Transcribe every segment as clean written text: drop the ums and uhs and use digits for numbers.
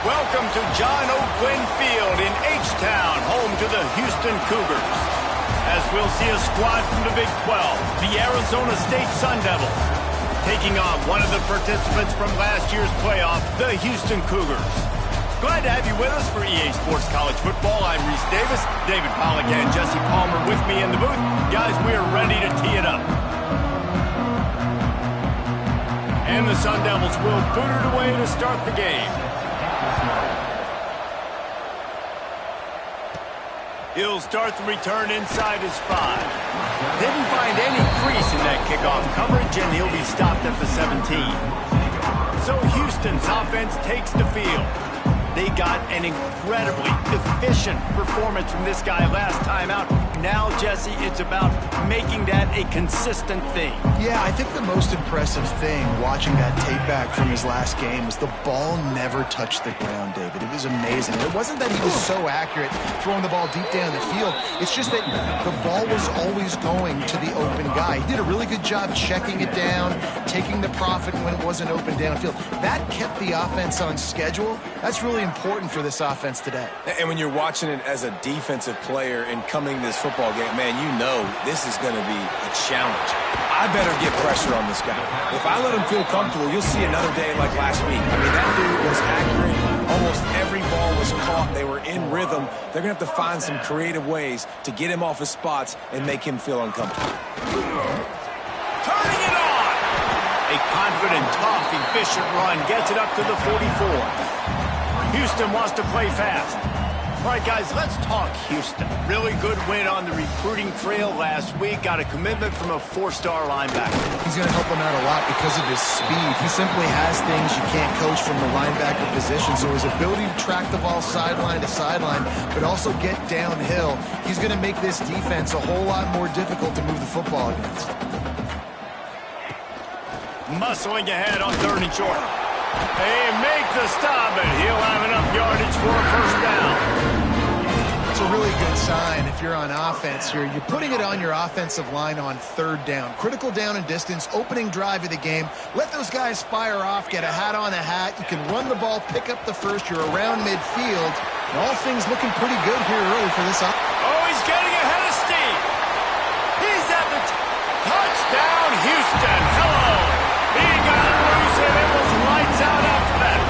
Welcome to John O. Glenn Field in H-Town, home to the Houston Cougars. As we'll see a squad from the Big 12, the Arizona State Sun Devils, taking on one of the participants from last year's playoff, the Houston Cougars. Glad to have you with us for EA Sports College Football. I'm Reese Davis, David Pollack and Jesse Palmer with me in the booth. Guys, we are ready to tee it up. And the Sun Devils will boot it away to start the game. He'll start the return inside his 5. Didn't find any crease in that kickoff coverage, and he'll be stopped at the 17. So Houston's offense takes the field. They got an incredibly efficient performance from this guy last time out. Now, Jesse, it's about making that a consistent thing. Yeah, I think the most impressive thing watching that tape back from his last game was the ball never touched the ground, David. It was amazing. It wasn't that he was so accurate throwing the ball deep down the field. It's just that the ball was always going to the open guy. He did a really good job checking it down, taking the profit when it wasn't open downfield. That kept the offense on schedule. That's really important for this offense today. And when you're watching it as a defensive player and coming to this football game, man, you know this is going to be a challenge. I better get pressure on this guy. If I let him feel comfortable, you'll see another day like last week. I mean, that dude was accurate. Almost every ball was caught. They were in rhythm. They're going to have to find some creative ways to get him off his spots and make him feel uncomfortable. Turning it on! A confident, tough, efficient run gets it up to the 44. Houston wants to play fast. All right, guys, let's talk Houston. Really good win on the recruiting trail last week. Got a commitment from a 4-star linebacker. He's going to help them out a lot because of his speed. He simply has things you can't coach from the linebacker position. So his ability to track the ball sideline to sideline, but also get downhill, he's going to make this defense a whole lot more difficult to move the football against. Muscling ahead on 3rd and short. They make the stop, and he'll have enough yardage for a 1st down. It's a really good sign if you're on offense here. You're putting it on your offensive line on 3rd down. Critical down and distance, opening drive of the game. Let those guys fire off, get a hat on a hat. You can run the ball, pick up the first. You're around midfield. And all things looking pretty good here early for this offense. Oh, he's getting ahead of steam. He's at the touchdown, Houston. Hello. He got loose, and it was lights out after that.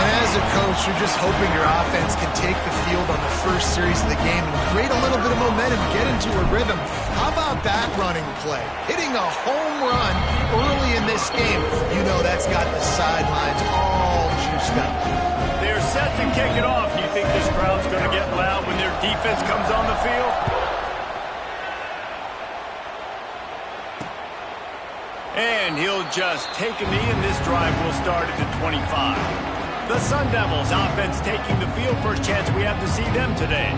And as a coach, you're just hoping your offense can take the field on the first series of the game and create a little bit of momentum, get into a rhythm. How about that running play? Hitting a home run early in this game. You know that's got the sidelines all juiced up. They're set to kick it off. Do you think this crowd's going to get loud when their defense comes on the field? And he'll just take a knee, and this drive will start at the 25. The Sun Devils offense taking the field. First chance we have to see them today.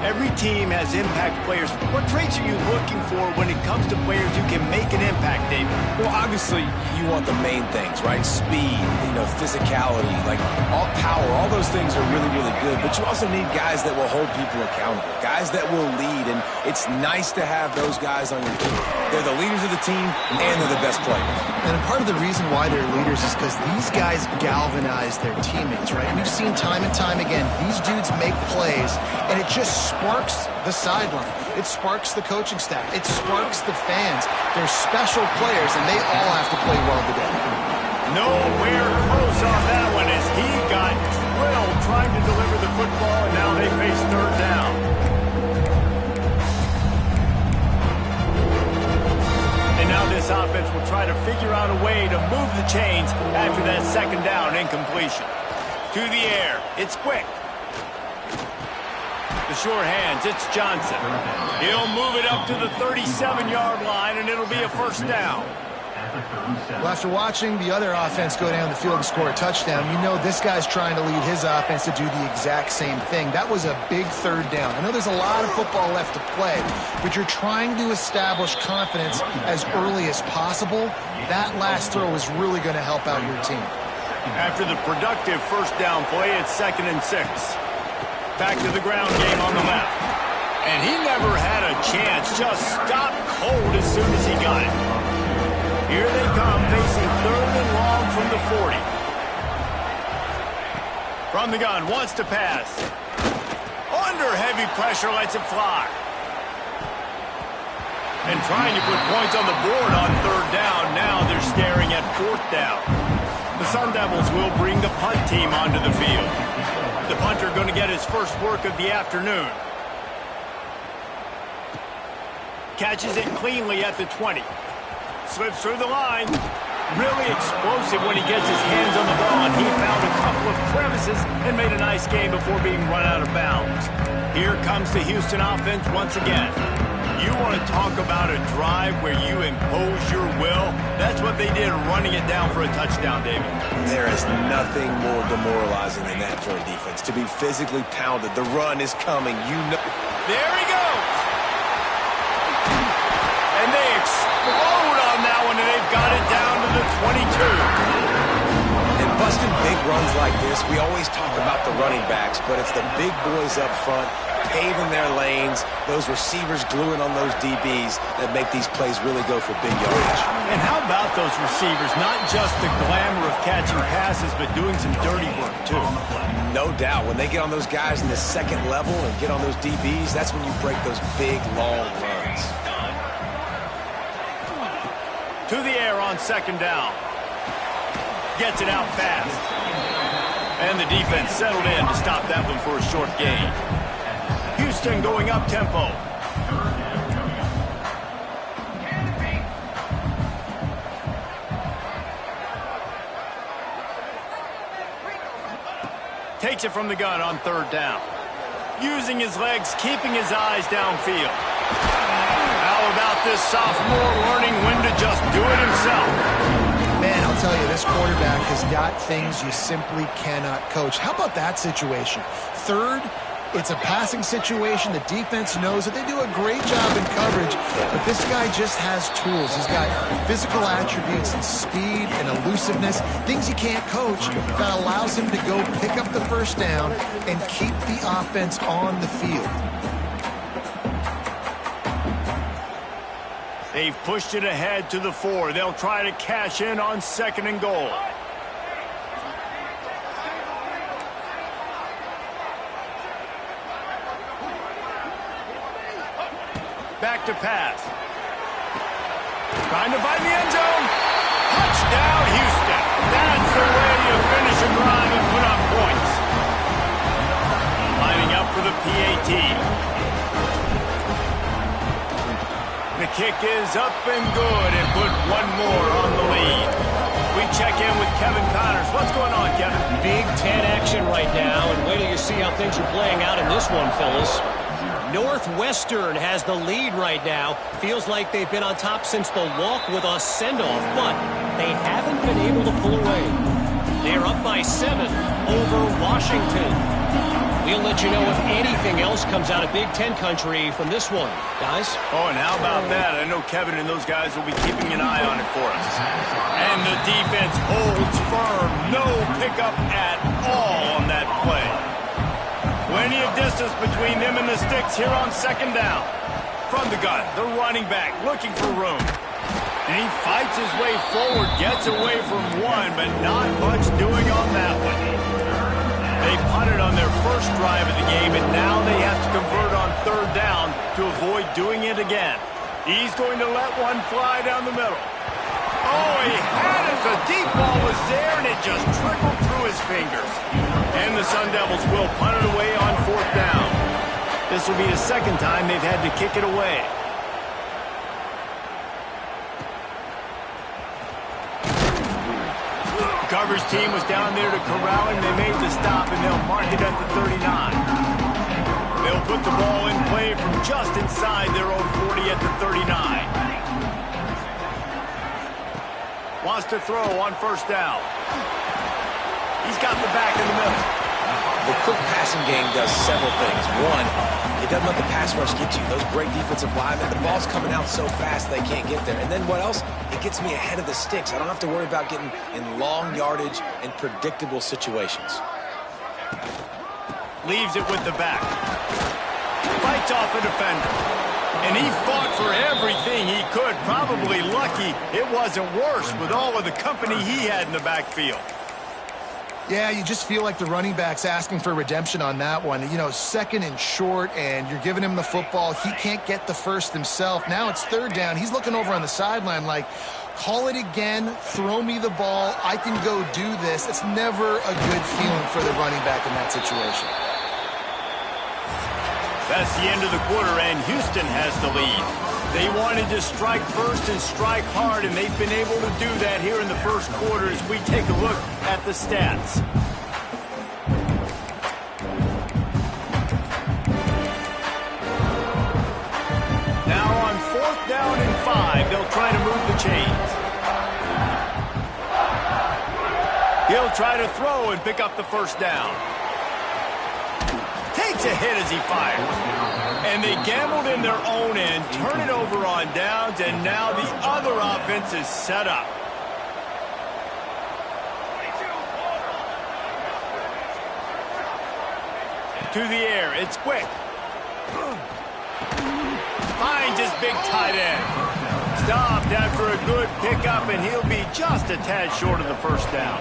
Every team has impact players. What traits are you looking for when it comes to players who can make an impact, David? Well, obviously, you want the main things, right? Speed, physicality, like all power. All those things are really, really good. But you also need guys that will hold people accountable, guys that will lead. And it's nice to have those guys on your team. They're the leaders of the team, and they're the best players. And part of the reason why they're leaders is because these guys galvanize their teammates, right? We've seen time and time again, these dudes make plays, and it just sparks the sideline. It sparks the coaching staff. It sparks the fans. They're special players, and they all have to play well today. Nowhere close on that one as he got drilled trying to deliver the football, and now they face 3rd down. And now this offense will try to figure out a way to move the chains after that 2nd down incompletion. To the air. It's quick. The sure hands, it's Johnson. He'll move it up to the 37-yard line, and it'll be a 1st down. Well, after watching the other offense go down the field and score a touchdown, you know this guy's trying to lead his offense to do the exact same thing. That was a big 3rd down. I know there's a lot of football left to play, but you're trying to establish confidence as early as possible. That last throw is really going to help out your team. After the productive 1st down play, it's 2nd and 6. Back to the ground game on the left. And he never had a chance. Just stopped cold as soon as he got it. Here they come, facing 3rd and long from the 40. From the gun, wants to pass. Under heavy pressure, lets it fly. And trying to put points on the board on third down. Now they're staring at fourth down. The Sun Devils will bring the punt team onto the field. The punter going to get his first work of the afternoon. Catches it cleanly at the 20. Slips through the line. Really explosive when he gets his hands on the ball, and he found a couple of crevices and made a nice game before being run out of bounds. Here comes the Houston offense once again. You want to talk about a drive where you impose your will? That's what they did, running it down for a touchdown, David. There is nothing more demoralizing than that for a defense. To be physically pounded. The run is coming. You know. There he goes. And they explode on that one, and they've got it down to the 22. And busting big runs like this, we always talk about the running backs, but it's the big boys up front, paving their lanes, those receivers gluing on those DBs that make these plays really go for big yardage. And how about those receivers? Not just the glamour of catching passes, but doing some dirty work, too. No doubt. When they get on those guys in the second level and get on those DBs, that's when you break those big, long runs. To the air on second down. Gets it out fast. And the defense settled in to stop that one for a short gain. Houston going up tempo. Takes it from the gun on third down. Using his legs, keeping his eyes downfield. How about this sophomore learning when to just do it himself? Man, I'll tell you, this quarterback has got things you simply cannot coach. How about that situation? Third, it's a passing situation. The defense knows that they do a great job in coverage, but this guy just has tools. He's got physical attributes and speed and elusiveness, things you can't coach, that allows him to go pick up the first down and keep the offense on the field. They've pushed it ahead to the 4. They'll try to cash in on second and goal. Back to pass. Trying to find the end zone. Touchdown, Houston. That's the way you finish a drive and put on points. Lining up for the PAT. The kick is up and good, and put one more on the lead. We check in with Kevin Connors. What's going on, Kevin? Big Ten action right now, and wait till you see how things are playing out in this one, fellas. Northwestern has the lead right now. Feels like they've been on top since the walk with a send-off, but they haven't been able to pull away. They're up by 7 over Washington. We'll let you know if anything else comes out of Big Ten country from this one, guys. Oh, and how about that? I know Kevin and those guys will be keeping an eye on it for us. And the defense holds firm. No pickup at all on that play. Plenty of distance between them and the sticks here on second down. From the gun, the running back looking for room. And he fights his way forward, gets away from one, but not much doing on that one. They punted on their first drive of the game, and now they have to convert on third down to avoid doing it again. He's going to let one fly down the middle. Oh, he had it. The deep ball was there, and it just trickled through his fingers. And the Sun Devils will punt it away on fourth down. This will be the second time they've had to kick it away. Coverage team was down there to corral him. They made the stop, and they'll mark it at the 39. They'll put the ball in play from just inside their own 40 at the 39. Wants to throw on first down. He's got the back in the middle. The quick passing game does several things. One, it doesn't let the pass rush get you. Those great defensive linemen, the ball's coming out so fast they can't get there. And then what else? It gets me ahead of the sticks. I don't have to worry about getting in long yardage and predictable situations. Leaves it with the back. Fights off a defender. And he fought for everything he could. Probably lucky it wasn't worse with all of the company he had in the backfield. Yeah, you just feel like the running back's asking for redemption on that one. You know, 2nd and short, and you're giving him the football. He can't get the first himself. Now it's 3rd down. He's looking over on the sideline like, call it again, throw me the ball, I can go do this. It's never a good feeling for the running back in that situation. That's the end of the quarter, and Houston has the lead. They wanted to strike first and strike hard, and they've been able to do that here in the first quarter as we take a look at the stats. Now on 4th down and 5, they'll try to move the chains. He'll try to throw and pick up the first down. Takes a hit as he fires. And they gambled in their own end, turn it over on downs, and now the other offense is set up. To the air, it's quick. Finds his big tight end. Stopped after a good pickup, and he'll be just a tad short of the first down.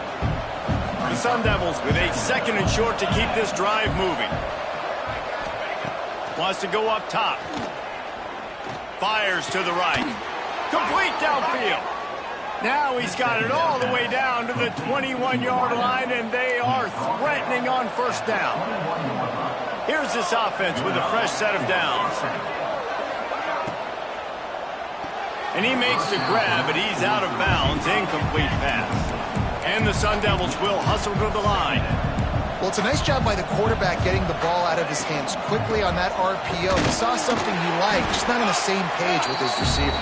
The Sun Devils with a 2nd and short to keep this drive moving. Wants to go up top. Fires to the right. Complete downfield. Now he's got it all the way down to the 21-yard line, and they are threatening on first down. Here's this offense with a fresh set of downs. And he makes the grab, but he's out of bounds. Incomplete pass. And the Sun Devils will hustle to the line. Well, it's a nice job by the quarterback getting the ball out of his hands quickly on that RPO. He saw something he liked, just not on the same page with his receiver.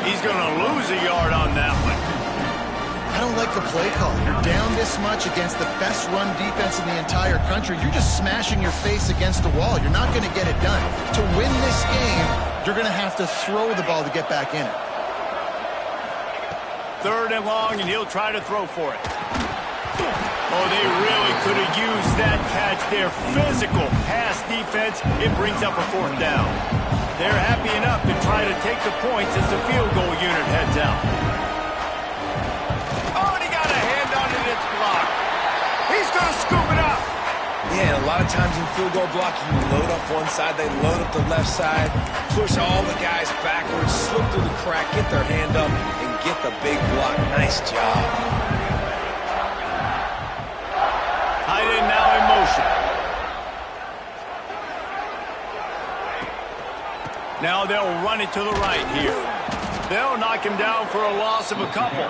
He's going to lose a yard on that one. I don't like the play call. You're down this much against the best run defense in the entire country. You're just smashing your face against the wall. You're not going to get it done. To win this game, you're going to have to throw the ball to get back in it. 3rd and long, and he'll try to throw for it. Oh, they really could have used that catch there. Physical pass defense. It brings up a 4th down. They're happy enough to try to take the points as the field goal unit heads out. Oh, and he got a hand on it. It's blocked. He's going to scoop it up. Yeah, a lot of times in field goal block, you load up one side, they load up the left side, push all the guys backwards, slip through the crack, get their hand up, and get the big block. Nice job. Tight end now in motion. Now they'll run it to the right here. They'll knock him down for a loss of a couple.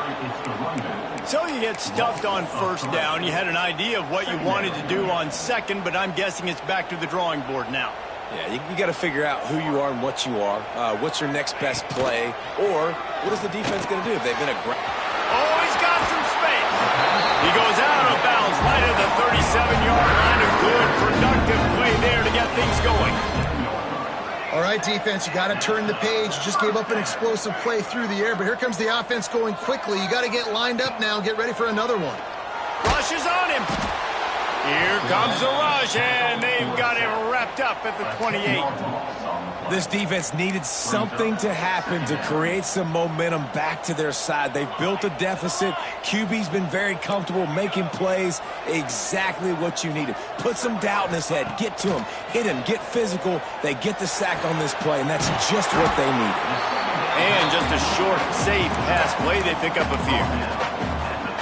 So you get stuffed on first down. You had an idea of what you wanted to do on second, but I'm guessing it's back to the drawing board now. Yeah, you got to figure out who you are and what you are. What's your next best play? Or what is the defense going to do if they've been aggressive? Oh, he's got some space. He goes out of bounds right at the 37-yard line. A good, productive play there to get things going. All right, defense, you got to turn the page. You just gave up an explosive play through the air, but here comes the offense going quickly. You got to get lined up now and get ready for another one. Rush is on him. Here comes the rush, and they've got him wrapped up at the 28. This defense needed something to happen to create some momentum back to their side. They've built a deficit. QB's been very comfortable making plays. Exactly what you needed. Put some doubt in his head. Get to him. Hit him. Get physical. They get the sack on this play, and that's just what they needed. And just a short, safe pass play. They pick up a few.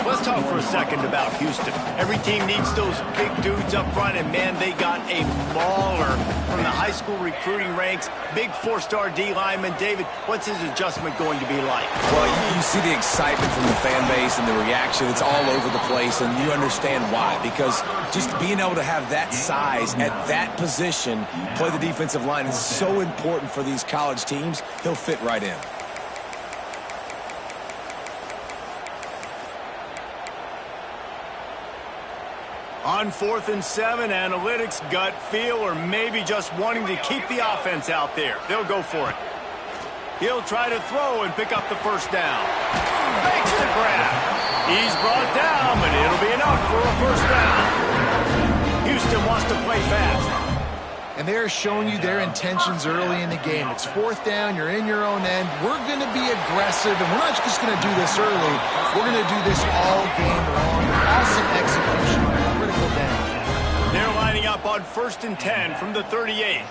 Let's talk for a second about Houston. Every team needs those big dudes up front, and, man, they got a mauler from the high school recruiting ranks. Big four-star D lineman. David, what's his adjustment going to be like? Well, you see the excitement from the fan base and the reaction. It's all over the place, and you understand why. Because just being able to have that size at that position, play the defensive line, is so important for these college teams. He'll fit right in. On 4th and 7, analytics, gut feel, or maybe just wanting to keep the offense out there. They'll go for it. He'll try to throw and pick up the first down. Makes the grab. He's brought down, but it'll be enough for a first down. Houston wants to play fast. and they're showing you their intentions early in the game. It's 4th down, you're in your own end. We're going to be aggressive, and we're not just going to do this early. We're going to do this all game long. Awesome execution. Critical down. They're lining up on 1st and 10 from the 38.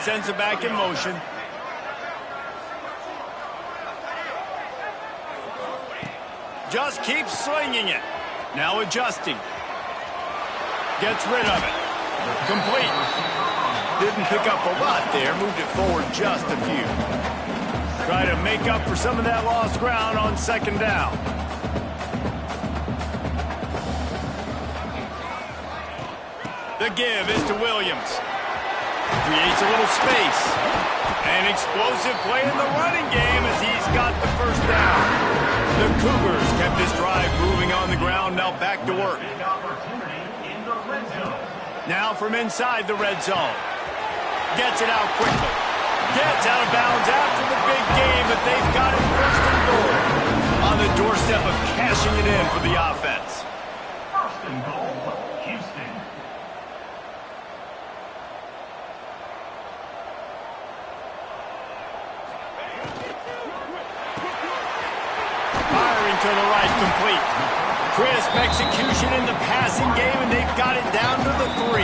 Sends it back in motion. Just keeps slinging it. Now adjusting. Gets rid of it. Complete. Didn't pick up a lot there. Moved it forward just a few. Try to make up for some of that lost ground on 2nd down. The give is to Williams. Creates a little space. An explosive play in the running game as he's got the 1st down. The Cougars kept this drive moving on the ground. Now back to work. Now from inside the red zone. Gets it out quickly. Gets out of bounds after the big game, but they've got it 1st and goal. On the doorstep of cashing it in for the offense. 1st and goal, Houston. Firing to the right, complete. Crisp execution in the passing game, and they've got it down to the 3.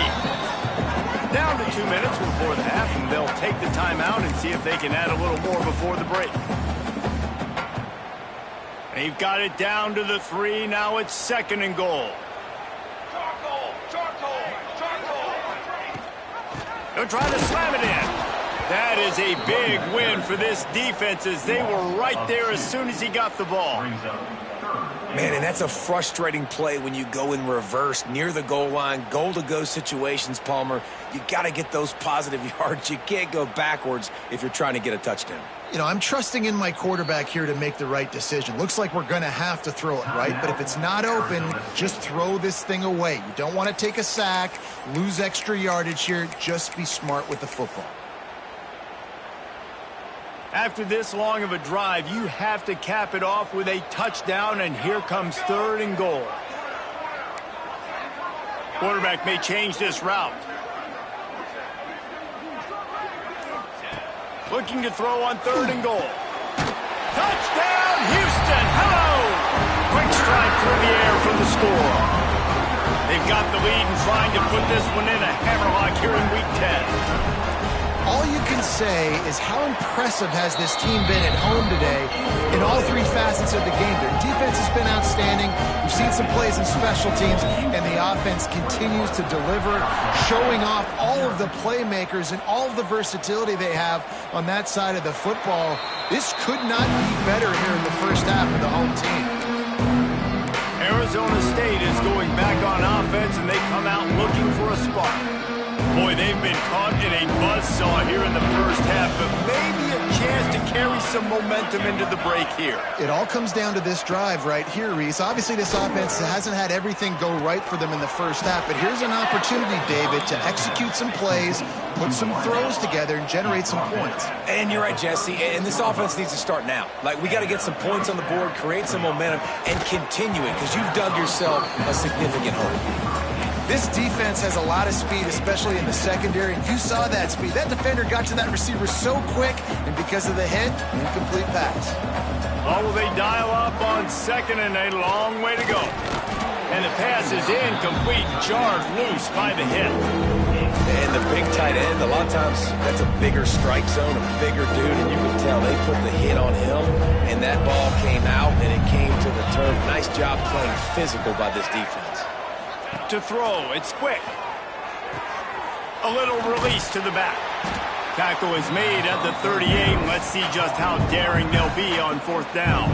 Down to 2 minutes before the half, and they'll take the timeout and see if they can add a little more before the break. They've got it down to the 3. Now it's 2nd and goal. They'll try to slam it in. That is a big win for this defense as they were right there as soon as he got the ball. Man, and that's a frustrating play when you go in reverse near the goal line, goal-to-go situations, Palmer. You got to get those positive yards. You can't go backwards if you're trying to get a touchdown. You know, I'm trusting in my quarterback here to make the right decision. Looks like we're going to have to throw it, right? But if it's not open, just throw this thing away. You don't want to take a sack, lose extra yardage here. Just be smart with the football. After this long of a drive, you have to cap it off with a touchdown, and here comes 3rd and goal. Quarterback may change this route. Looking to throw on 3rd and goal. Touchdown, Houston! Hello! Quick strike through the air for the score. They've got the lead and trying to put this one in a hammerlock here in Week 10. All you can say is how impressive has this team been at home today in all 3 facets of the game. Their defense has been outstanding. We've seen some plays in special teams, and the offense continues to deliver, showing off all of the playmakers and all of the versatility they have on that side of the football. This could not be better here in the 1st half of the home team. Arizona State is going back on offense, and they come out looking for a spark. Boy, they've been caught in a buzzsaw here in the 1st half, but maybe a chance to carry some momentum into the break here. It all comes down to this drive right here, Reese. Obviously, this offense hasn't had everything go right for them in the 1st half, but here's an opportunity, David, to execute some plays, put some throws together, and generate some points. And you're right, Jesse, and this offense needs to start now. Like, we got to get some points on the board, create some momentum, and continue it, because you've dug yourself a significant hole. This defense has a lot of speed, especially in the secondary, and you saw that speed. That defender got to that receiver so quick, and because of the hit, incomplete pass. Oh, will they dial up on 2nd and a long way to go. And the pass is incomplete, jarred loose by the hit. And the big tight end, a lot of times that's a bigger strike zone, a bigger dude, and you can tell they put the hit on him, and that ball came out, and it came to the turf. Nice job playing physical by this defense. To throw, it's quick. A little release to the back. Tackle is made at the 38. Let's see just how daring they'll be on 4th down.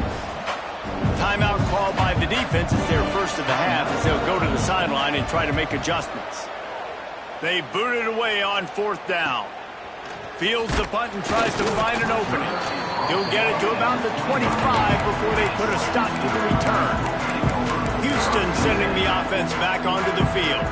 Timeout called by the defense. It's their 1st of the half as they'll go to the sideline and try to make adjustments. They boot it away on 4th down. Fields the punt and tries to find an opening. He'll get it to about the 25 before they put a stop to the return. Houston sending the offense back onto the field.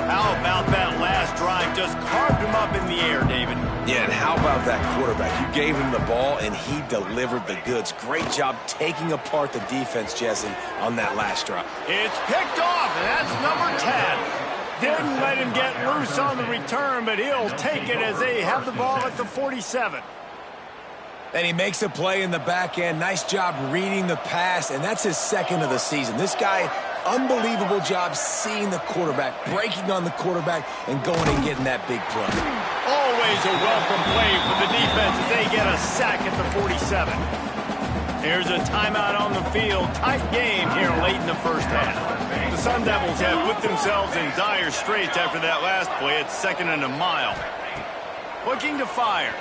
How about that last drive? Just carved him up in the air, David. Yeah, and how about that quarterback? You gave him the ball, and he delivered the goods. Great job taking apart the defense, Jesse, on that last drive. It's picked off, and that's number 10. Didn't let him get loose on the return, but he'll take it as they have the ball at the 47. And he makes a play in the back end. Nice job reading the pass, and that's his second of the season. This guy, unbelievable job seeing the quarterback, breaking on the quarterback, and going and getting that big play. Always a welcome play for the defense as they get a sack at the 47. Here's a timeout on the field. Tight game here late in the first half. The Sun Devils have put themselves in dire straits after that last play. It's 2nd and a mile. Looking to fire.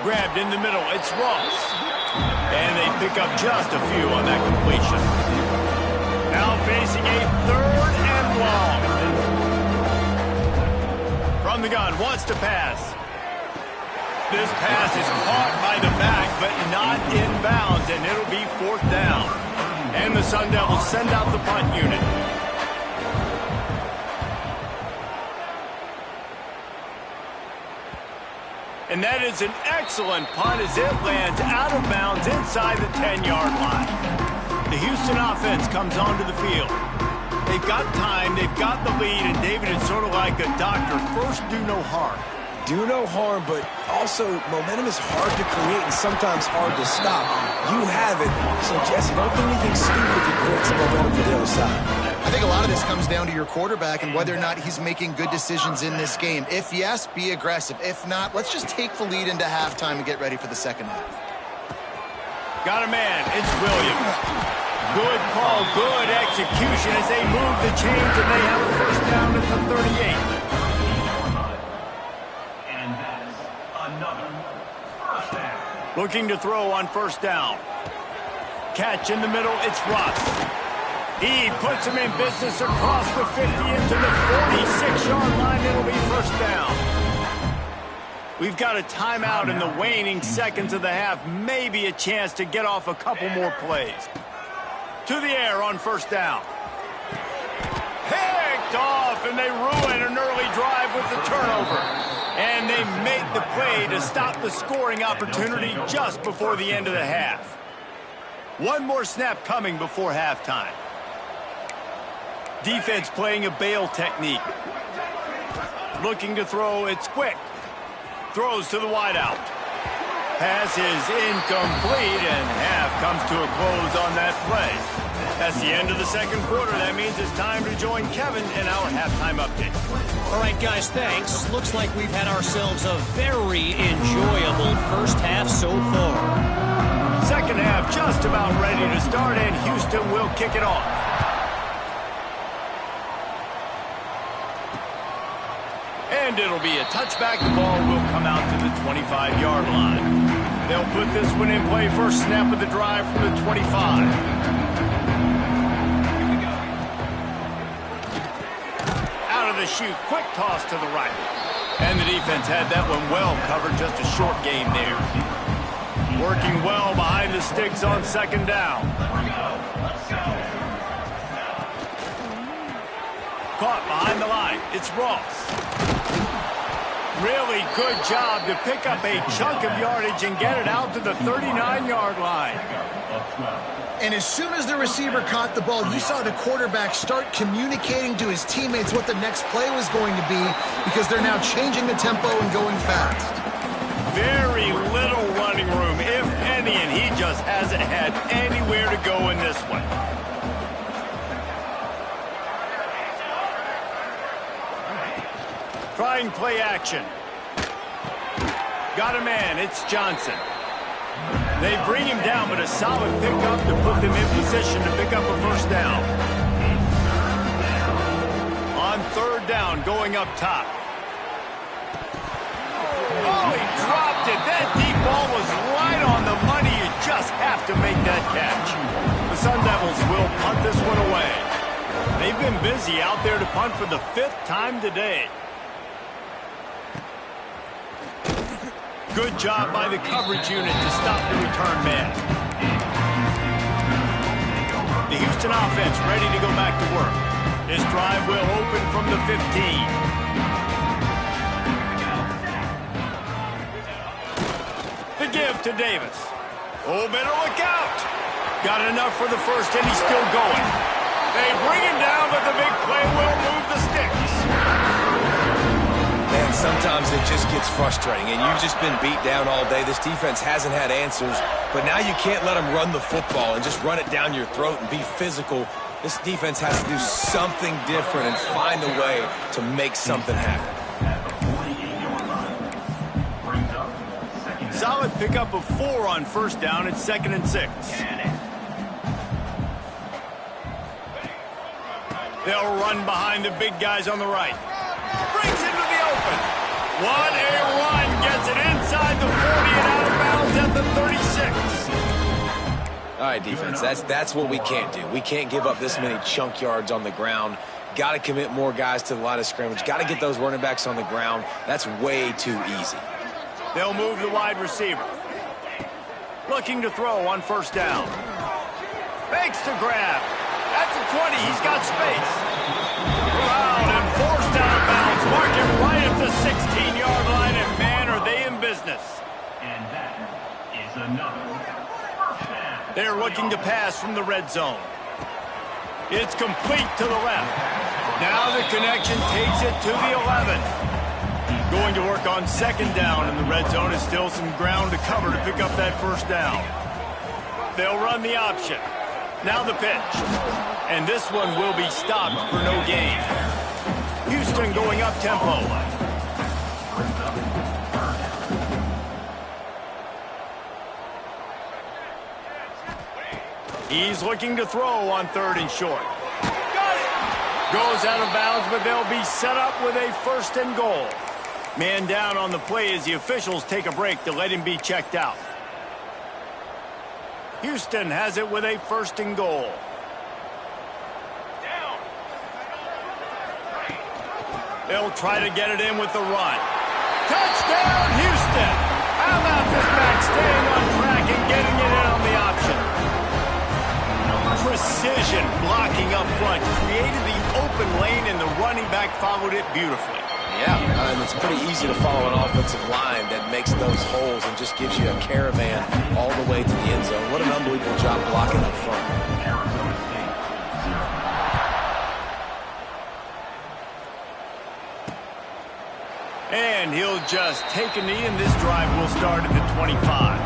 Grabbed in the middle. It's Ross. And they pick up just a few on that completion. Now facing a 3rd and long. From the gun, wants to pass. This pass is caught by the back, but not inbounds, and it'll be 4th down. And the Sun Devils send out the punt unit. And that is an excellent punt as it lands out of bounds inside the 10-yard line. The Houston offense comes onto the field. They've got time, they've got the lead, and David, it's sort of like a doctor. First, do no harm. Do no harm, but also momentum is hard to create and sometimes hard to stop. You have it, so Jesse, don't do anything stupid to create some momentum for the other side. I think a lot of this comes down to your quarterback and whether or not he's making good decisions in this game. If yes, be aggressive. If not, let's just take the lead into halftime and get ready for the second half. Got a man. It's Williams. Good call, good execution as they move the chains and they have a first down at the 38. And that's another first down. Looking to throw on first down. Catch in the middle. It's Russ. He puts him in business across the 50 into the 46-yard line. It'll be first down. We've got a timeout in the waning seconds of the half. Maybe a chance to get off a couple more plays. To the air on first down. Picked off, and they ruin an early drive with the turnover. And they make the play to stop the scoring opportunity just before the end of the half. One more snap coming before halftime. Defense playing a bail technique. Looking to throw, it's quick. Throws to the wideout. Pass is incomplete, and half comes to a close on that play. That's the end of the second quarter. That means it's time to join Kevin in our halftime update. All right, guys, thanks. Looks like we've had ourselves a very enjoyable first half so far. Second half just about ready to start, and Houston will kick it off. And it'll be a touchback. The ball will come out to the 25-yard line. They'll put this one in play. First snap of the drive from the 25. Out of the chute. Quick toss to the right. And the defense had that one well covered. Just a short game there. Working well behind the sticks on second down. Caught behind the line. It's Ross. Really good job to pick up a chunk of yardage and get it out to the 39-yard line. And as soon as the receiver caught the ball, you saw the quarterback start communicating to his teammates what the next play was going to be because they're now changing the tempo and going fast. Very little running room, if any, and he just hasn't had anywhere to go in this one. Trying play action. Got a man. It's Johnson. They bring him down, but a solid pickup to put them in position to pick up a first down. On third down, going up top. Oh, he dropped it. That deep ball was right on the money. You just have to make that catch. The Sun Devils will punt this one away. They've been busy out there to punt for the 5th time today. Good job by the coverage unit to stop the return man. The Houston offense ready to go back to work. This drive will open from the 15. The give to Davis. Oh, better look out. Got enough for the first, and he's still going. They bring him down, but the big play will move the sticks. Man, sometimes it just gets frustrating, and you've just been beat down all day. This defense hasn't had answers, but now you can't let them run the football and just run it down your throat and be physical. This defense has to do something different and find a way to make something happen. Solid pickup of 4 on first down. It's 2nd and 6. They'll run behind the big guys on the right. Brings him to the open. What a run. Gets it inside the 40 and out of bounds at the 36. All right, defense, that's what we can't do. We can't give up this many chunk yards on the ground. Got to commit more guys to the line of scrimmage. Got to get those running backs on the ground. That's way too easy. They'll move the wide receiver. Looking to throw on first down. Fakes to grab. At the 20, he's got space. Around and forced out of bounds. Mark him right at the 16-yard line, and man, are they in business. And that is another first down. They're looking to pass from the red zone. It's complete to the left. Now the connection takes it to the 11. Going to work on second down, and the red zone is still some ground to cover to pick up that first down. They'll run the option. Now the pitch. And this one will be stopped for no gain. Houston going up tempo. He's looking to throw on 3rd and short. Got it! Goes out of bounds, but they'll be set up with a 1st and goal. Man down on the play as the officials take a break to let him be checked out. Houston has it with a 1st and goal. They'll try to get it in with the run. Touchdown, Houston! How about this back staying on track and getting it in on the option? Precision blocking up front created the open lane, and the running back followed it beautifully. Yeah, and it's pretty easy to follow an offensive line that makes those holes and just gives you a caravan all the way to the end zone. What an unbelievable job blocking up front. And he'll just take a knee, and this drive will start at the 25.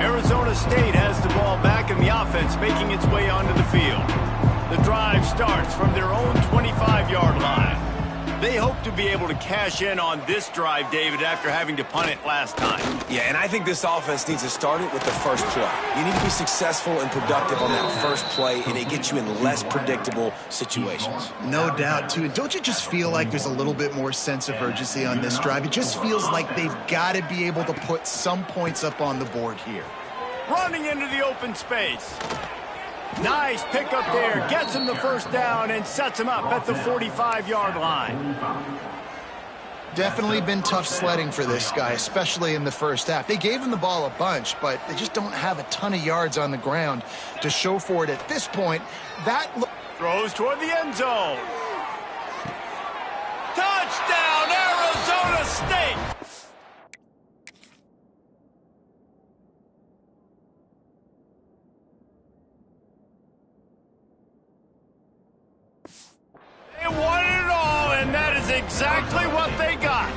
Arizona State has the ball back, and the offense making its way onto the field. The drive starts from their own 25-yard line. They hope to be able to cash in on this drive, David, after having to punt it last time. Yeah, and I think this offense needs to start it with the first play. You need to be successful and productive on that first play, and it gets you in less predictable situations. No doubt, too. Don't you just feel like there's a little bit more sense of urgency on this drive? It just feels like they've got to be able to put some points up on the board here. Running into the open space. Nice pickup there. Gets him the first down and sets him up at the 45-yard line. Definitely been tough sledding for this guy, especially in the first half. They gave him the ball a bunch, but they just don't have a ton of yards on the ground to show for it at this point. That throws toward the end zone. Touchdown, Arizona State! They won it all, and that is exactly what they got.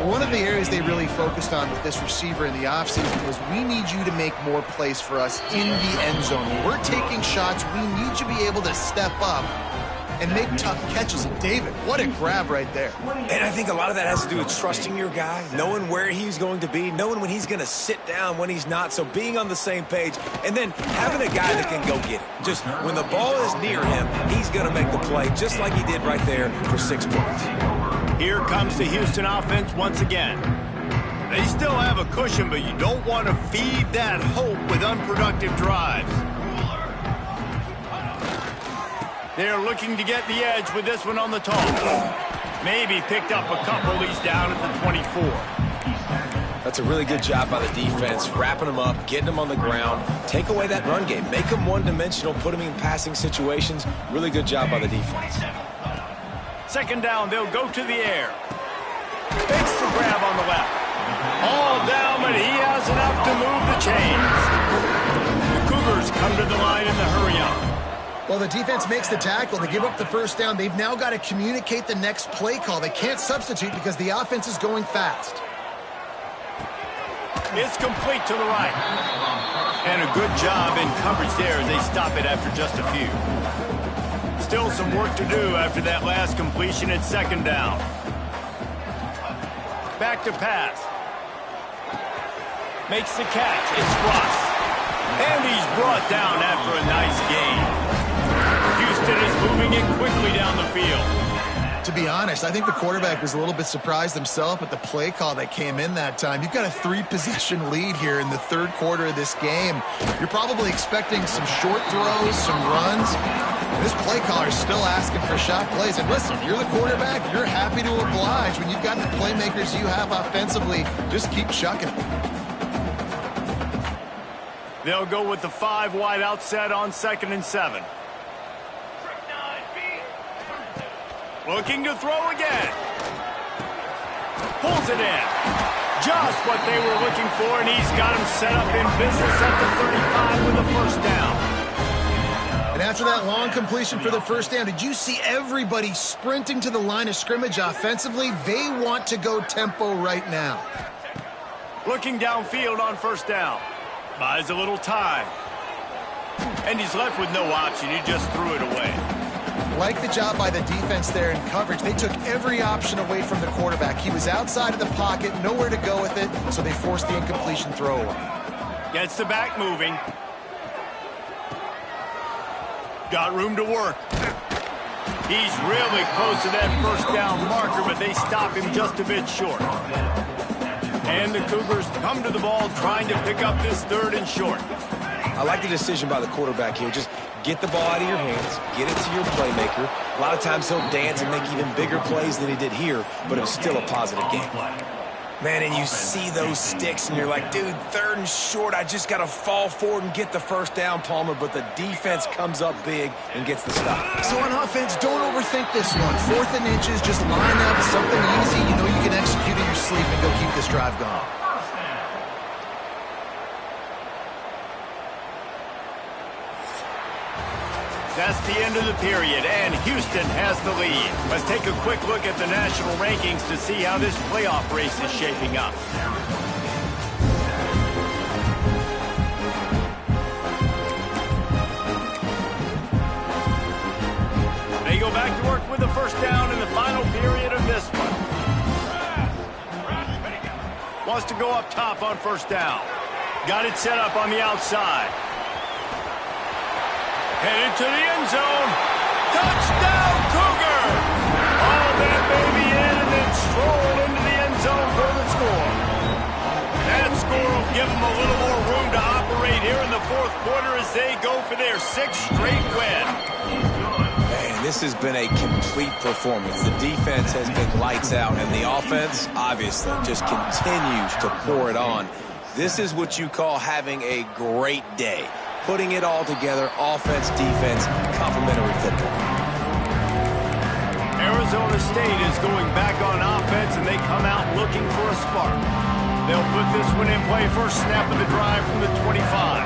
One of the areas they really focused on with this receiver in the offseason was, we need you to make more plays for us in the end zone. When we're taking shots, we need you to be able to step up and make tough catches. And David, what a grab right there. And I think a lot of that has to do with trusting your guy, knowing where he's going to be, knowing when he's going to sit down, when he's not, so being on the same page, and then having a guy that can go get it. Just when the ball is near him, he's going to make the play, just like he did right there for 6 points. Here comes the Houston offense once again. They still have a cushion, but you don't want to feed that hope with unproductive drives. They're looking to get the edge with this one on the toss. Maybe picked up a couple. He's down at the 24. That's a really good job by the defense, wrapping them up, getting them on the ground, take away that run game, make them one-dimensional, put them in passing situations. Really good job by the defense. Second down, they'll go to the air. Fakes the grab on the left. All down, but he has enough to move the chains. The Cougars come to the line in the hurry-up. Well, the defense makes the tackle. They give up the first down. They've now got to communicate the next play call. They can't substitute because the offense is going fast. It's complete to the right. And a good job in coverage there as they stop it after just a few. Still some work to do after that last completion at second down. Back to pass. Makes the catch. It's Ross. And he's brought down after a nice gain. Houston is moving it quickly down the field. To be honest, I think the quarterback was a little bit surprised himself at the play call that came in that time. You've got a 3-possession lead here in the third quarter of this game. You're probably expecting some short throws, some runs. This play caller is still asking for shot plays. And listen, you're the quarterback. You're happy to oblige. When you've got the playmakers you have offensively, just keep chucking it. They'll go with the 5 wide out set on 2nd and 7. Looking to throw again. Pulls it in. Just what they were looking for, and he's got him set up in business at the 35 with a first down. And after that long completion for the first down, did you see everybody sprinting to the line of scrimmage offensively? They want to go tempo right now. Looking downfield on first down. Buys a little time. And he's left with no option. He just threw it away. Like the job by the defense there in coverage. They took every option away from the quarterback. He was outside of the pocket, nowhere to go with it, so they forced the incompletion throwaway. Gets the back moving. Got room to work. He's really close to that first down marker, but they stop him just a bit short. And the Cougars come to the ball trying to pick up this 3rd and short. I like the decision by the quarterback here. Just get the ball out of your hands, get it to your playmaker. A lot of times he'll dance and make even bigger plays than he did here, but it was still a positive game. Man, and you see those sticks, and you're like, dude, 3rd and short, I just got to fall forward and get the first down, Palmer, but the defense comes up big and gets the stop. So on offense, don't overthink this one. 4th and inches, just line up, something easy you know you can execute in your sleep and go keep this drive going. That's the end of the period, and Houston has the lead. Let's take a quick look at the national rankings to see how this playoff race is shaping up. They go back to work with the first down in the final period of this one. Wants to go up top on first down. Got it set up on the outside. Headed to the end zone. Touchdown, Cougar! All that baby in and then stroll into the end zone for the score. That score will give them a little more room to operate here in the 4th quarter as they go for their 6th straight win. Man, this has been a complete performance. The defense has been lights out, and the offense, obviously, just continues to pour it on. This is what you call having a great day. Putting it all together, offense, defense, complementary football. Arizona State is going back on offense, and they come out looking for a spark. They'll put this one in play first snap of the drive from the 25.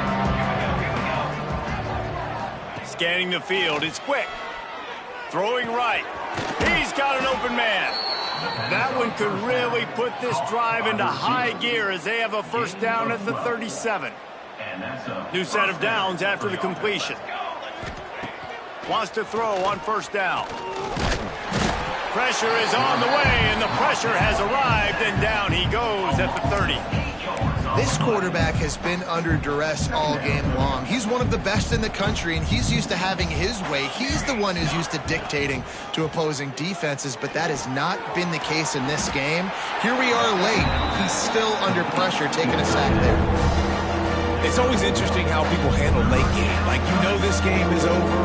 Scanning the field, it's quick. Throwing right. He's got an open man. That one could really put this drive into high gear as they have a first down at the 37. New set of downs after the completion. Wants to throw on first down. Pressure is on the way, and the pressure has arrived, and down he goes at the 30. This quarterback has been under duress all game long. He's one of the best in the country, and he's used to having his way. He's the one who's used to dictating to opposing defenses, but that has not been the case in this game. Here we are late. He's still under pressure, taking a sack there. It's always interesting how people handle late game. Like, you know this game is over.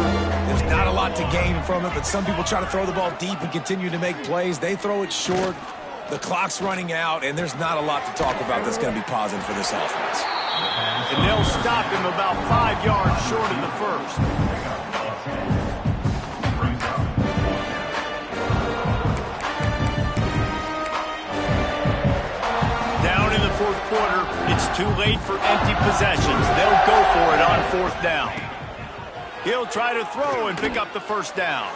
There's not a lot to gain from it, but some people try to throw the ball deep and continue to make plays. They throw it short. The clock's running out, and there's not a lot to talk about that's going to be positive for this offense. And they'll stop him about 5 yards short in the first. Down in the fourth quarter, it's too late for empty possessions. They'll go for it on fourth down. He'll try to throw and pick up the first down.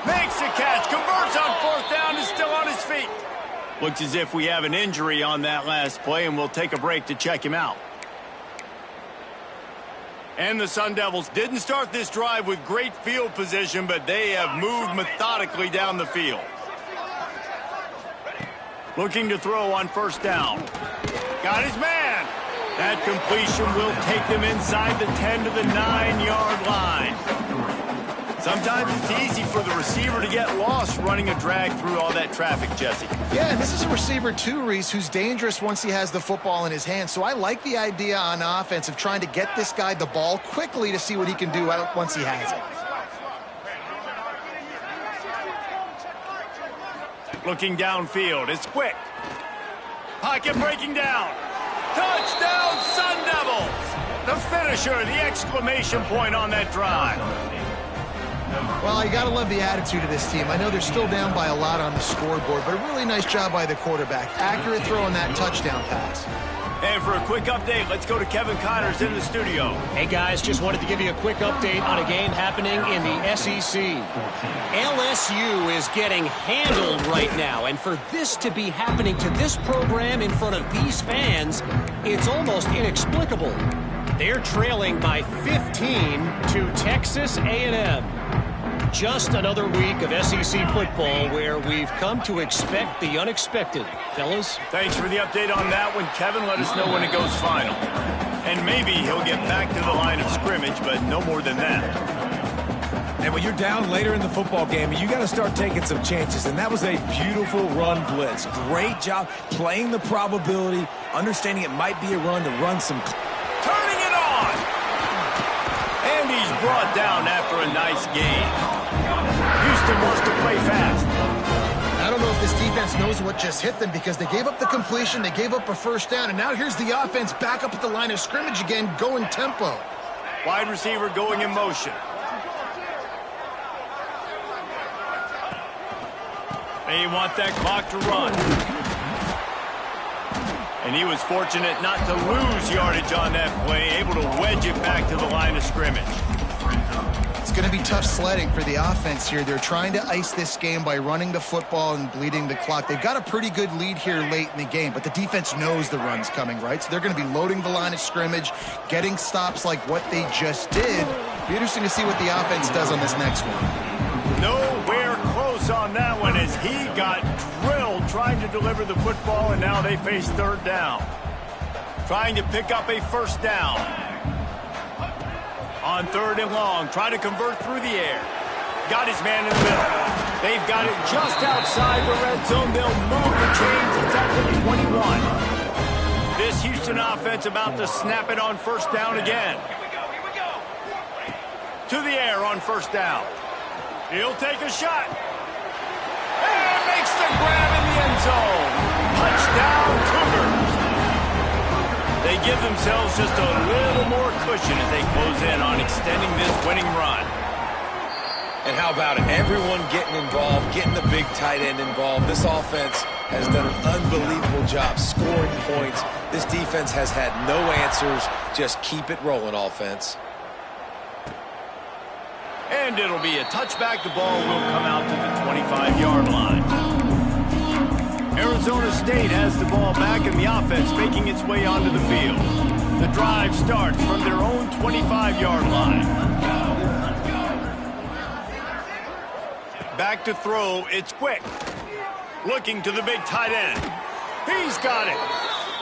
Makes the catch, converts on fourth down, is still on his feet. Looks as if we have an injury on that last play, and we'll take a break to check him out. And the Sun Devils didn't start this drive with great field position, but they have moved methodically down the field. Looking to throw on first down. Got his man. That completion will take them inside the 10 to the 9-yard line. Sometimes it's easy for the receiver to get lost running a drag through all that traffic, Jesse. Yeah, and this is a receiver too, Reese, who's dangerous once he has the football in his hands. So I like the idea on offense of trying to get this guy the ball quickly to see what he can do once he has it. Looking downfield, it's quick. Pocket breaking down. Touchdown, Sun Devils! The finisher, the exclamation point on that drive. Well, you got to love the attitude of this team. I know they're still down by a lot on the scoreboard, but a really nice job by the quarterback. Accurate throw on that touchdown pass. And for a quick update, let's go to Kevin Connors in the studio. Hey, guys, just wanted to give you a quick update on a game happening in the SEC. LSU is getting handled right now, and for this to be happening to this program in front of these fans, it's almost inexplicable. They're trailing by 15 to Texas A&M. Just another week of SEC football where we've come to expect the unexpected. Fellas? Thanks for the update on that one, Kevin. Let us know when it goes final. And maybe he'll get back to the line of scrimmage, but no more than that. And when you're down later in the football game, you got to start taking some chances. And that was a beautiful run blitz. Great job playing the probability, understanding it might be a run to run some... Turning it on! And he's brought down after a nice game. Houston wants to play fast. I don't know if this defense knows what just hit them because they gave up the completion, they gave up a first down, and now here's the offense back up at the line of scrimmage again, going tempo. Wide receiver going in motion. They want that clock to run. And he was fortunate not to lose yardage on that play, able to wedge it back to the line of scrimmage. It's going to be tough sledding for the offense here. They're trying to ice this game by running the football and bleeding the clock. They've got a pretty good lead here late in the game, but the defense knows the run's coming, right? So they're going to be loading the line of scrimmage, getting stops like what they just did. Be interesting to see what the offense does on this next one. Nowhere close on that one as he got drilled trying to deliver the football, and now they face third down. Trying to pick up a first down. On third and long, trying to convert through the air. Got his man in the middle. They've got it just outside the red zone. They'll move the chains. It's at the 21. This Houston offense about to snap it on first down again. To the air on first down. He'll take a shot. And makes the grab in the end zone. Touchdown, Cougars. They give themselves just a little more cushion as they close in on extending this winning run. And how about it? Everyone getting involved, getting the big tight end involved. This offense has done an unbelievable job scoring points. This defense has had no answers. Just keep it rolling, offense. And it'll be a touchback. The ball will come out to the 25-yard line. Arizona State has the ball back, and the offense making its way onto the field. The drive starts from their own 25-yard line. Back to throw, it's quick. Looking to the big tight end. He's got it.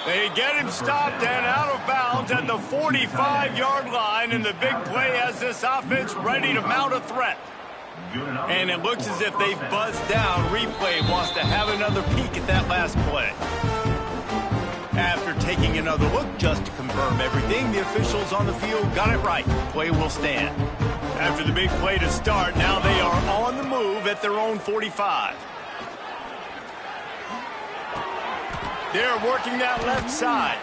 They get him stopped and out of bounds at the 45-yard line, and the big play has this offense ready to mount a threat. And it looks as if they've buzzed down. Replay wants to have another peek at that last play. After taking another look just to confirm everything, the officials on the field got it right. Play will stand. After the big play to start, now they are on the move at their own 45. They're working that left side.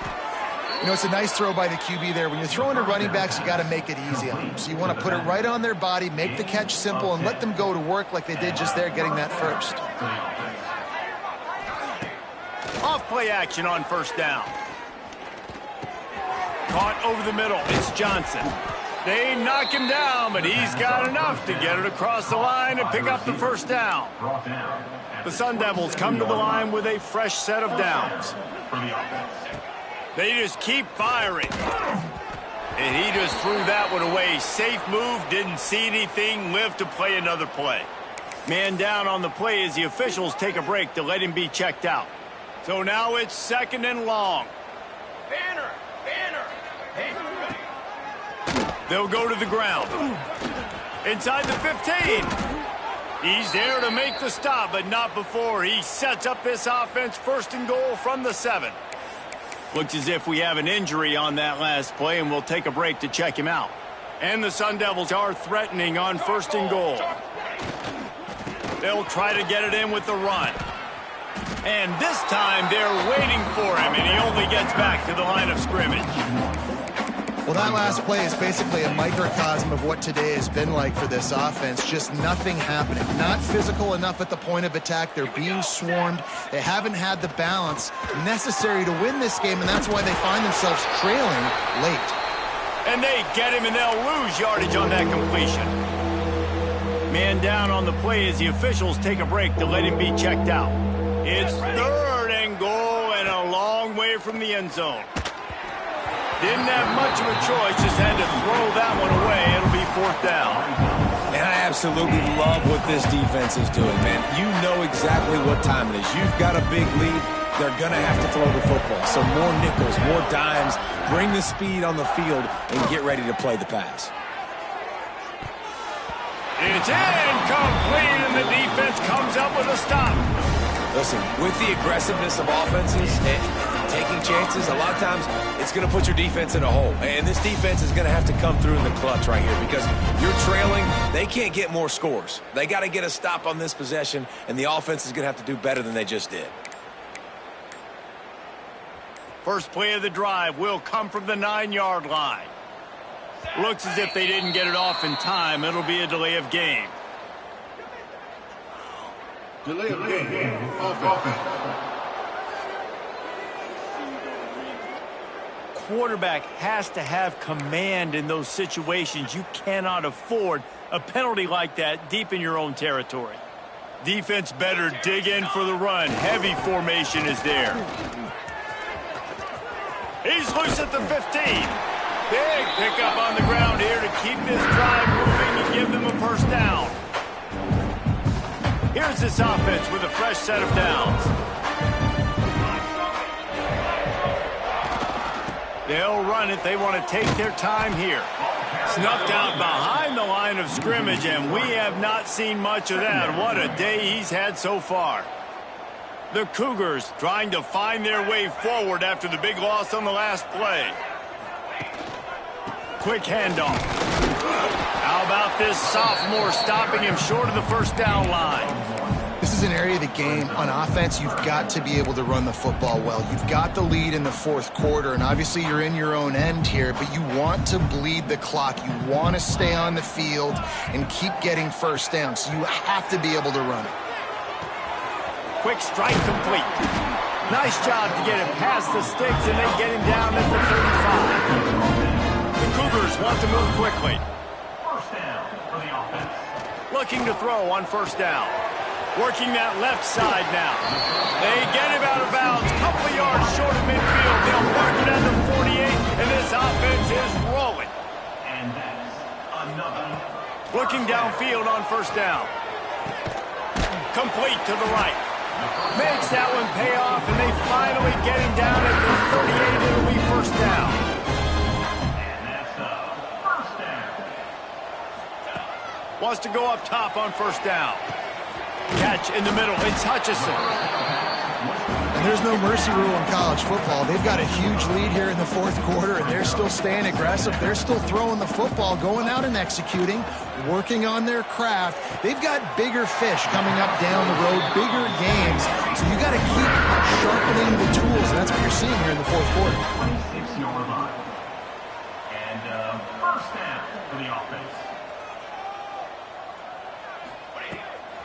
You know, it's a nice throw by the QB there. When you're throwing to running backs, you got to make it easy on them. So you want to put it right on their body, make the catch simple, and let them go to work like they did just there, getting that first. Off play action on first down. Caught over the middle. It's Johnson. They knock him down, but he's got enough to get it across the line and pick up the first down. The Sun Devils come to the line with a fresh set of downs. They just keep firing. And he just threw that one away. Safe move, didn't see anything, lived to play another play. Man down on the play as the officials take a break to let him be checked out. So now it's 2nd and long. They'll go to the ground. Inside the 15. He's there to make the stop, but not before he sets up this offense 1st and goal from the 7. Looks as if we have an injury on that last play, and we'll take a break to check him out. And the Sun Devils are threatening on 1st and goal. They'll try to get it in with the run. And this time they're waiting for him, and he only gets back to the line of scrimmage. Well, that last play is basically a microcosm of what today has been like for this offense. Just nothing happening. Not physical enough at the point of attack. They're being swarmed. They haven't had the balance necessary to win this game, and that's why they find themselves trailing late. And they get him, and they'll lose yardage on that completion. Man down on the play as the officials take a break to let him be checked out. It's 3rd and goal and a long way from the end zone. Didn't have much of a choice, just had to throw that one away. It'll be 4th down. And I absolutely love what this defense is doing, man. You know exactly what time it is. You've got a big lead. They're going to have to throw the football. So more nickels, more dimes, bring the speed on the field, and get ready to play the pass. It's incomplete, and the defense comes up with a stop. Listen, with the aggressiveness of offenses and taking chances, a lot of times it's going to put your defense in a hole. And this defense is going to have to come through in the clutch right here because you're trailing. They can't get more scores. They got to get a stop on this possession, and the offense is going to have to do better than they just did. First play of the drive will come from the 9-yard line. Looks as if they didn't get it off in time. It'll be a delay of game. Delay of game. Offense. Quarterback has to have command in those situations. You cannot afford a penalty like that deep in your own territory. Defense better dig in for the run. Heavy formation is there. He's loose at the 15. Big pickup on the ground here to keep this drive moving and give them a 1st down. Here's this offense with a fresh set of downs. They'll run it. They want to take their time here. Snuffed out behind the line of scrimmage, and we have not seen much of that. What a day he's had so far. The Cougars trying to find their way forward after the big loss on the last play. Quick handoff. How about this sophomore stopping him short of the 1st down line? This is an area of the game on offense you've got to be able to run the football well. You've got the lead in the 4th quarter, and obviously you're in your own end here, but you want to bleed the clock. You want to stay on the field and keep getting 1st down, so you have to be able to run it. Quick strike complete. Nice job to get him past the sticks and then get him down at the 35. The Cougars want to move quickly. 1st down for the offense. Looking to throw on 1st down. Working that left side now. They get him out of bounds. Couple of yards short of midfield. They'll mark it at the 48, and this offense is rolling. And that's another. Looking downfield on 1st down. Complete to the right. Makes that one pay off, and they finally get him down at the 38. It'll be 1st down. And that's the 1st down. Wants to go up top on 1st down. Catch in the middle. It's Hutchison. And there's no mercy rule in college football. They've got a huge lead here in the 4th quarter, and they're still staying aggressive. They're still throwing the football, going out and executing, working on their craft. They've got bigger fish coming up down the road, bigger games. So you got to keep sharpening the tools, and that's what you're seeing here in the 4th quarter. 26-yard line. And 1st down for the offense.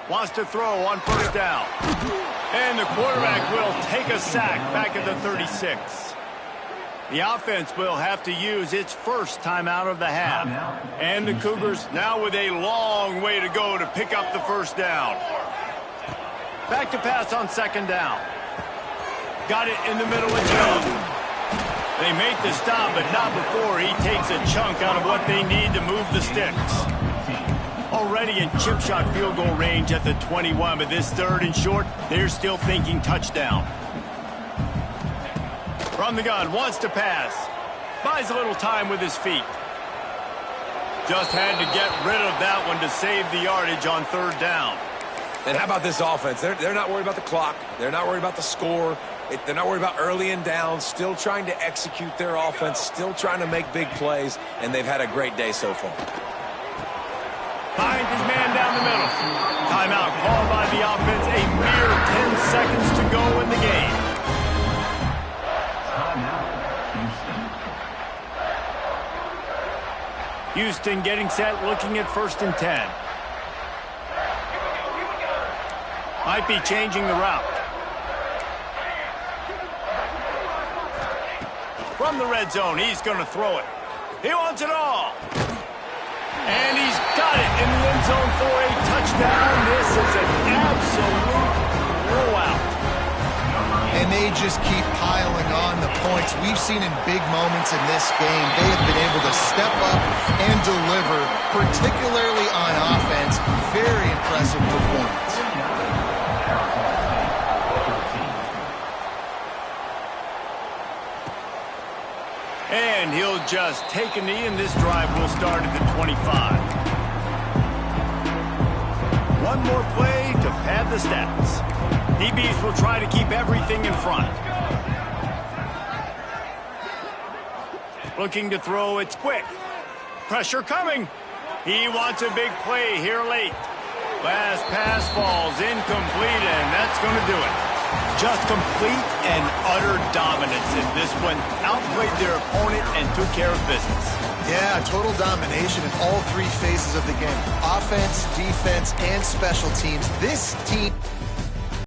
Wants to throw on first down. And the quarterback will take a sack back at the 36. The offense will have to use its first timeout of the half. And the Cougars now with a long way to go to pick up the first down. Back to pass on second down. Got it in the middle of Jones. They make the stop, but not before he takes a chunk out of what they need to move the sticks. Already in chip shot field goal range at the 21, but this third and short, they're still thinking touchdown. From the gun, wants to pass. Buys a little time with his feet. Just had to get rid of that one to save the yardage on third down. And how about this offense? They're not worried about the clock. They're not worried about the score. They're not worried about early and down. Still trying to execute their offense. Still trying to make big plays. And they've had a great day so far. Finds his man down the middle. Timeout called by the offense. A mere 10 seconds to go in the game. Houston getting set, looking at 1st and 10. Might be changing the route. From the red zone, he's going to throw it. He wants it all. And he's got it in the end zone for a touchdown. This is an absolute blowout. And they just keep piling on the points. We've seen in big moments in this game, they have been able to step up and deliver, particularly on offense. Very impressive performance. And he'll just take a knee, and this drive will start at the 25. One more play to pad the stats. DBs will try to keep everything in front. Looking to throw, it's quick. Pressure coming. He wants a big play here late. Last pass falls incomplete, and that's going to do it. Just complete and utter dominance in this one. Outplayed their opponent and took care of business. Yeah, total domination in all three phases of the game. Offense, defense, and special teams. This team...